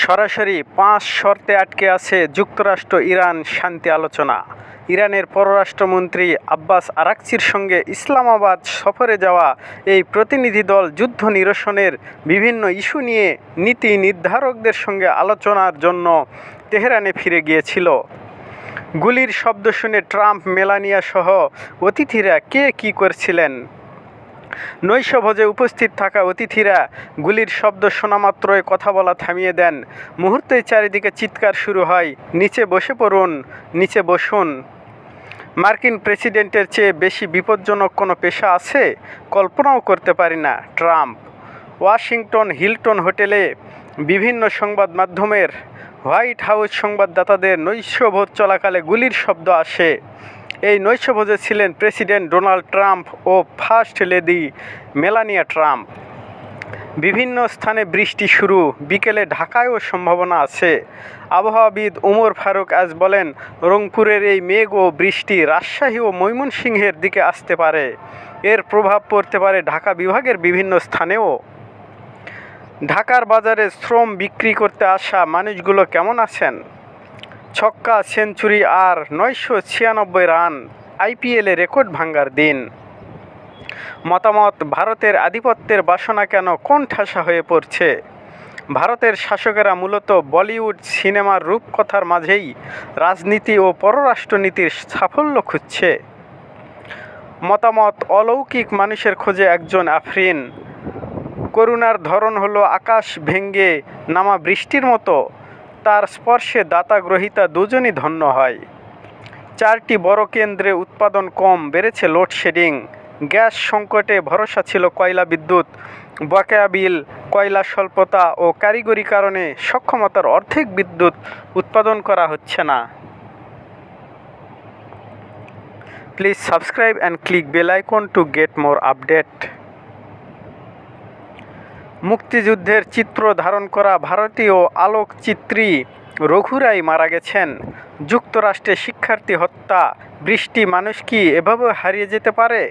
সরাসরি ৫ শর্তে আটকে আছে যুক্তরাষ্ট্র ইরান শান্তি আলোচনা। ইরানের পররাষ্ট্রমন্ত্রী আব্বাস আরাকচির সঙ্গে ইসলামাবাদ সফরে যাওয়া এই প্রতিনিধি দল যুদ্ধ নিরসনের বিভিন্ন ইস্যু নিয়ে নীতি নির্ধারকদের সঙ্গে আলোচনার জন্য তেহরানে ফিরে গিয়েছিল। গুলির শব্দ শুনে ট্রাম্প, মেলানিয়া সহ অতিথিরা কে কী করছিলেন? নৈশভোজে উপস্থিত থাকা অতিথিরা গুলির শব্দ শোনামাত্রই কথা বলা থামিয়ে দেন। মুহূর্তেই চারিদিকে চিৎকার শুরু হয়, নিচে বসে পড়ুন, নিচে বসুন। মার্কিন প্রেসিডেন্টের চেয়ে বেশি বিপজ্জনক কোনো পেশা আছে? কল্পনাও করতে পারি না। ট্রাম্প। ওয়াশিংটন হিলটন হোটেলে বিভিন্ন সংবাদ মাধ্যমের হোয়াইট হাউস সংবাদদাতাদের নৈশভোজ চলাকালে গুলির শব্দ আসে। এই নৈশভোজে ছিলেন প্রেসিডেন্ট ডোনাল্ড ট্রাম্প ও ফার্স্ট লেডি মেলানিয়া ট্রাম্প। বিভিন্ন স্থানে বৃষ্টি শুরু, বিকেলে ঢাকায়ও সম্ভাবনা আছে। আবহাওয়াবিদ ওমর ফারুক আজ বলেন, রংপুরের এই মেঘ ও বৃষ্টি রাজশাহী ও ময়মনসিংহের দিকে আসতে পারে। এর প্রভাব পড়তে পারে ঢাকা বিভাগের বিভিন্ন স্থানেও। ঢাকার বাজারে শ্রম বিক্রি করতে আসা মানুষগুলো কেমন আছেন? ছক্কা, সেঞ্চুরি আর ৯৯৬ রান, আইপিএলে রেকর্ড ভাঙার দিন। মতামত, ভারতের আধিপত্যের বাসনা কেন কোণঠাসা হয়ে পড়ছে? ভারতের শাসকেরা মূলত বলিউড সিনেমার রূপকথার মাঝেই রাজনীতি ও পররাষ্ট্রনীতির সাফল্য খুঁজছে। মতামত, অলৌকিক মানুষের খোঁজে একজন আফরিন। করুণার ধরন হলো আকাশ ভেঙে নামা বৃষ্টির মতো, তার স্পর্শে দাতা গ্রহীতা দুজনই ধন্য হয়। ৪টি বড় কেন্দ্রে উৎপাদন কম, বেড়েছে লোডশেডিং। গ্যাস সংকটে ভরসা ছিল কয়লা বিদ্যুৎ। বকেয়া বিল, কয়লা স্বল্পতা ও কারিগরি কারণে সক্ষমতার অর্ধেক বিদ্যুৎ উৎপাদন করা হচ্ছে না। Please subscribe and click bell icon to get more update. মুক্তিযুদ্ধের চিত্র ধারণ করা ভারতীয় আলোকচিত্রী রঘু রাই মারা গেছেন। যুক্তরাষ্ট্রে শিক্ষার্থী হত্যা, বৃষ্টি মানুষ কি এভাবে হারিয়ে যেতে পারে?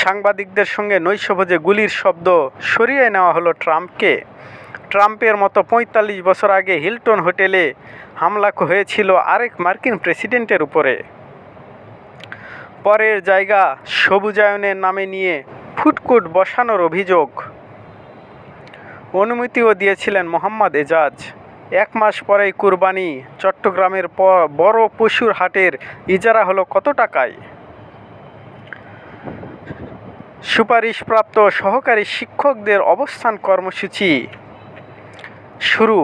সাংবাদিকদের সঙ্গে নৈশভোজে গুলির শব্দ সরিয়ে নেওয়া হলো ট্রাম্পকে। ট্রাম্পের মতো ৪৫ বছর আগে হিলটন হোটেলে হামলা হয়েছিল আরেক মার্কিন প্রেসিডেন্টের উপরে। পরের জায়গা সবুজায়নের নামে নিয়ে ফুডকোর্ট বসানোর অভিযোগ। অনুমতিও দিয়েছিলেন মোহাম্মদ এজাজ। ১ মাস পরেই কুরবানি। চট্টগ্রামের বড় পশুর হাটের ইজারা হলো কত টাকায়? সুপারিশপ্রাপ্ত সহকারী শিক্ষকদের অবস্থান কর্মসূচি শুরু।